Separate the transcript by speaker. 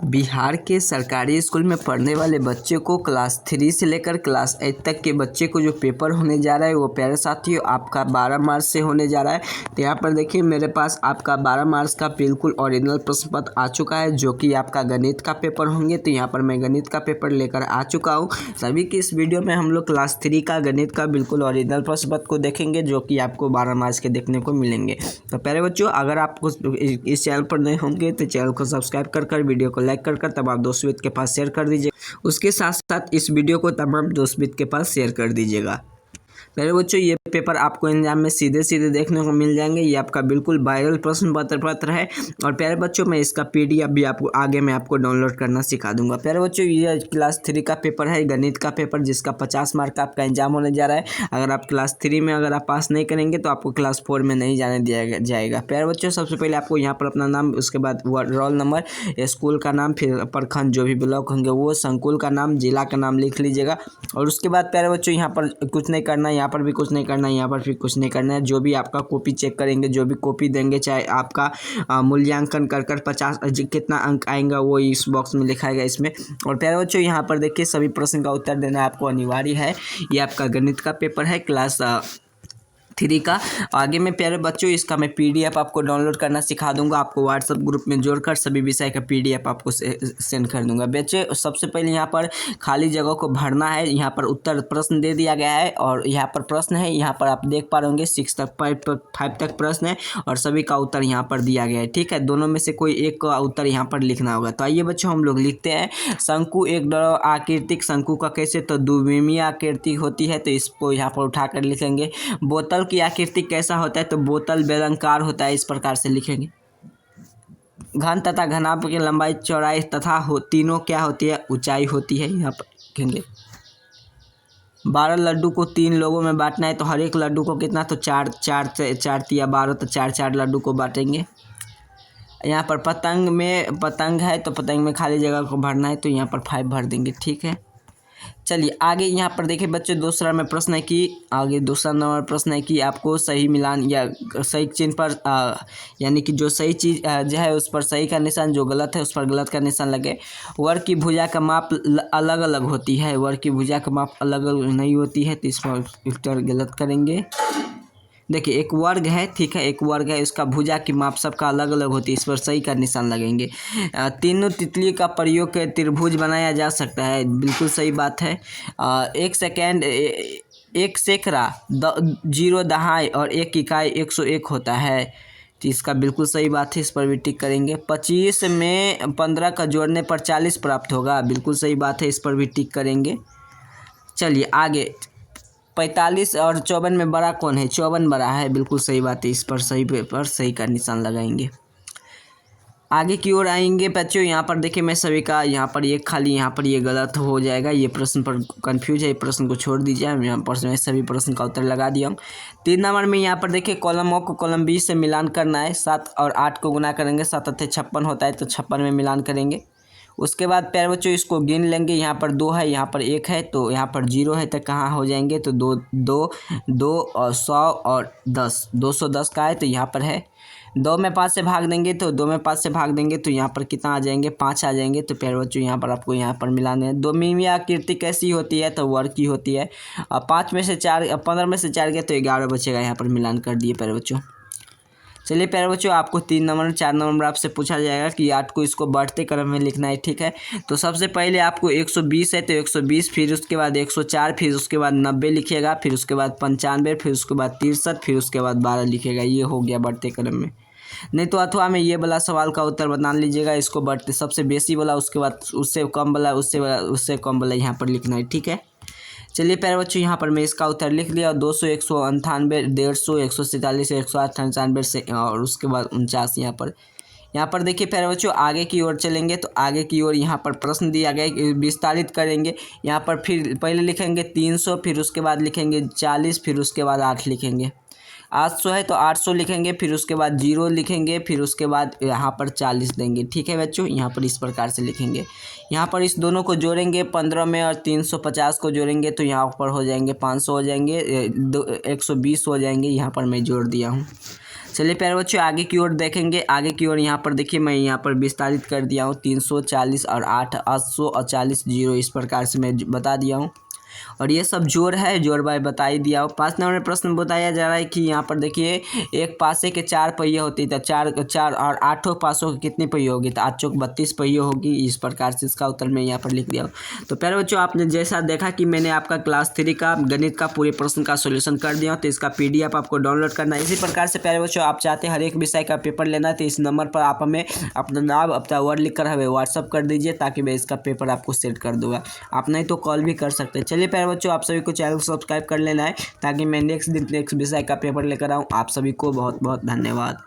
Speaker 1: बिहार के सरकारी स्कूल में पढ़ने वाले बच्चे को क्लास 3 से लेकर क्लास 8 तक के बच्चे को जो पेपर होने जा रहा है वो प्यारे साथियों आपका 12 मार्च से होने जा रहा है। तो यहाँ पर देखिए मेरे पास आपका 12 मार्च का बिल्कुल ओरिजिनल प्रश्न पत्र आ चुका है जो कि आपका गणित का पेपर होंगे। तो यहाँ पर मैं गणित का पेपर लेकर आ चुका हूँ। सभी की इस वीडियो में हम लोग क्लास 3 का गणित का बिल्कुल ओरिजिनल प्रश्न पत्र को देखेंगे जो कि आपको 12 मार्च के देखने को मिलेंगे। तो प्यारे बच्चों, अगर आपको इस चैनल पर नए होंगे तो चैनल को सब्सक्राइब कर वीडियो को लाइक कर तब आप दोस्त मित्र के पास शेयर कर दीजिए। उसके साथ साथ इस वीडियो को तमाम दोस्त मित्र के पास शेयर कर दीजिएगा। मेरे बच्चों, ये पेपर आपको एग्जाम में सीधे सीधे देखने को मिल जाएंगे। ये आपका बिल्कुल वायरल प्रश्न पत्र है। और प्यारे बच्चों, मैं इसका पीडीएफ भी आपको आगे मैं आपको डाउनलोड करना सिखा दूंगा। प्यारे बच्चों, ये क्लास 3 का पेपर है, गणित का पेपर, जिसका 50 मार्क का आपका एग्जाम होने जा रहा है। अगर आप क्लास 3 में अगर आप पास नहीं करेंगे तो आपको क्लास 4 में नहीं जाने दिया जाएगा। प्यारे बच्चों, सबसे पहले आपको यहाँ पर अपना नाम, उसके बाद रोल नंबर, स्कूल का नाम, फिर प्रखंड जो भी ब्लॉक होंगे वो, संकुल का नाम, जिला का नाम लिख लीजिएगा। और उसके बाद प्यारे बच्चों, यहाँ पर कुछ नहीं करना, यहाँ पर भी कुछ नहीं करना, यहाँ पर फिर कुछ नहीं करना है। जो भी आपका कॉपी चेक करेंगे, जो भी कॉपी देंगे, चाहे आपका मूल्यांकन कर 50 कितना अंक आएगा वो इस बॉक्स में लिखाएगा इसमें। और प्यारे बच्चों, यहाँ पर देखिए सभी प्रश्न का उत्तर देना आपको अनिवार्य है। ये आपका गणित का पेपर है क्लास 3 का। आगे में प्यारे बच्चों इसका मैं पीडीएफ आपको डाउनलोड करना सिखा दूंगा। आपको व्हाट्सएप ग्रुप में जोड़कर सभी विषय का पीडीएफ आपको सेंड कर दूंगा। बच्चे, सबसे पहले यहाँ पर खाली जगह को भरना है। यहाँ पर उत्तर प्रश्न दे दिया गया है और यहाँ पर प्रश्न है। यहाँ पर आप देख पा रहे होंगे 6 तक 5 तक प्रश्न है और सभी का उत्तर यहाँ पर दिया गया है। ठीक है, दोनों में से कोई एक का उत्तर यहाँ पर लिखना होगा। तो आइए बच्चों हम लोग लिखते हैं। शंकु एक आकृतिक शंकु का कैसे, तो द्विमीय आकृति होती है, तो इसको यहाँ पर उठाकर लिखेंगे। बोतल की आकृति कैसा होता है, तो बोतल बेलनाकार होता है, इस प्रकार से लिखेंगे। घन तथा घनाभ की लंबाई चौड़ाई तथा तीनों क्या होती है, ऊंचाई होती है, यहाँ पर लिखेंगे। 12 लड्डू को 3 लोगों में बांटना है, तो हर एक लड्डू को कितना, तो 4 तिया 12, तो 4 लड्डू को बांटेंगे। यहाँ पर पतंग है, तो पतंग में खाली जगह को भरना है, तो यहाँ पर 5 भर देंगे। ठीक है, चलिए आगे यहाँ पर देखिए बच्चों, दूसरा में प्रश्न है कि आगे दूसरा नंबर प्रश्न है कि आपको सही मिलान या सही चिन्ह पर यानी कि जो सही चीज़ जो है उस पर सही का निशान, जो गलत है उस पर गलत का निशान लगे। वर्ग की भुजा का माप अलग अलग होती है, वर्ग की भुजा का माप अलग अलग नहीं होती है, तो इस पर उत्तर गलत करेंगे। देखिए एक वर्ग है, ठीक है, एक वर्ग है, उसका भुजा की माप सबका अलग अलग होती है, इस पर सही का निशान लगेंगे। तीनों तितली का प्रयोग कर त्रिभुज बनाया जा सकता है, बिल्कुल सही बात है। 1 सेकेंड, 1 सैकड़ा 0 दहाई और 1 इकाई 101 होता है, तो इसका बिल्कुल सही बात है, इस पर भी टिक करेंगे। 25 में 15 का जोड़ने पर 40 प्राप्त होगा, बिल्कुल सही बात है, इस पर भी टिक करेंगे। चलिए आगे, 45 और 54 में बड़ा कौन है, 54 बड़ा है, बिल्कुल सही बात है, इस पर सही का निशान लगाएंगे। आगे की ओर आएंगे बच्चों, यहाँ पर देखिए मैं सभी का यहाँ पर ये खाली, यहाँ पर ये गलत हो जाएगा, ये प्रश्न पर कंफ्यूज है, ये प्रश्न को छोड़ दीजिए। यहाँ पर मैं सभी प्रश्न का उत्तर लगा दिया हूँ। 3 नंबर में यहाँ पर देखिए कॉलम को कॉलम बी से मिलान करना है। 7 और 8 को गुना करेंगे, 7 अट्ठे 56 होता है, तो 56 में मिलान करेंगे। उसके बाद प्यारे बच्चों इसको गिन लेंगे। यहाँ पर 2 है, यहाँ पर 1 है, तो यहाँ पर 0 है, तो कहाँ हो जाएंगे, तो 2 और 100 और 10, 210 का है, तो यहाँ पर है। 2 में 5 से भाग देंगे, तो 2 में 5 से भाग देंगे तो यहाँ पर कितना आ जाएंगे, 5 आ जाएंगे। तो प्यारे बच्चों यहाँ पर आपको यहाँ पर मिलाना है। द्विमीय आकृति कैसी होती है, तो वर्ग की होती है। 5 में से 4, 15 में से 4 गया तो 11 बचेगा, यहाँ पर मिलान कर दिए प्यारे बच्चों। चलिए प्यारे बच्चों, आपको 3 नंबर 4 नंबर आपसे पूछा जाएगा कि 8 को इसको बढ़ते क्रम में लिखना है। ठीक है, तो सबसे पहले आपको 120 है, तो 120, फिर उसके बाद 104, फिर उसके बाद 90 लिखिएगा, फिर उसके बाद 95, फिर उसके बाद 63, फिर उसके बाद 12 लिखिएगा। ये हो गया बढ़ते क्रम में। नहीं तो अथवा में ये वाला सवाल का उत्तर बता लीजिएगा, इसको बढ़ते सबसे बेसी वाला, उसके बाद उससे कम वाला, उससे कम वाला यहाँ पर लिखना है। ठीक है, चलिए प्यारे बच्चों यहाँ पर मैं इसका उत्तर लिख लिया। 200, 198, 150, 147, 108, 97 और उसके बाद 49। यहाँ पर देखिए प्यारे बच्चों आगे की ओर चलेंगे, तो आगे की ओर यहाँ पर प्रश्न दिया गया, विस्तारित करेंगे। यहाँ पर फिर पहले लिखेंगे 300, फिर उसके बाद लिखेंगे 40, फिर उसके बाद 8 लिखेंगे। 800 है तो 800 लिखेंगे, फिर उसके बाद 0 लिखेंगे, फिर उसके बाद यहाँ पर 40 देंगे। ठीक है बच्चों, यहाँ पर इस प्रकार से लिखेंगे। यहाँ पर इस दोनों को जोड़ेंगे, 15 में और 350 को जोड़ेंगे, तो यहाँ पर हो जाएंगे 500 हो जाएंगे, 120 हो जाएंगे। यहाँ पर मैं जोड़ दिया हूँ। चलिए प्यारे बच्चों आगे की ओर देखेंगे। आगे की ओर यहाँ पर देखिए मैं यहाँ पर विस्तारित कर दिया हूँ 340 और 840 जीरो, इस प्रकार से मैं बता दिया हूँ। और ये सब जोड़ है, जोड़ भाई बता ही दिया हो। 5 नंबर में प्रश्न बताया जा रहा है कि यहाँ पर देखिए एक पासे के 4 पहिए होती तो चार और 8 पासों के कितनी पहिए होगी, तो 8 चौक 32 पहिए होगी। इस प्रकार से इसका उत्तर मैं यहाँ पर लिख दिया हूँ। तो प्यारे बच्चों आपने जैसा देखा कि मैंने आपका क्लास 3 का गणित का पूरे प्रश्न का सोल्यूशन कर दिया हूँ, तो इसका PDF आपको डाउनलोड करना है। इसी प्रकार से प्यारे बच्चों आप चाहते हैं हर एक विषय का पेपर लेना है, तो इस नंबर पर आप हमें अपना नाम अपना वर्ड लिख कर हमें व्हाट्सअप कर दीजिए, ताकि मैं इसका पेपर आपको सेंड कर दूँगा। आप नहीं तो कॉल भी कर सकते हैं। चलिए प्यारे बच्चों आप सभी को चैनल को सब्सक्राइब कर लेना है, ताकि मैं नेक्स्ट विषय का पेपर लेकर आऊँ। आप सभी को बहुत बहुत धन्यवाद।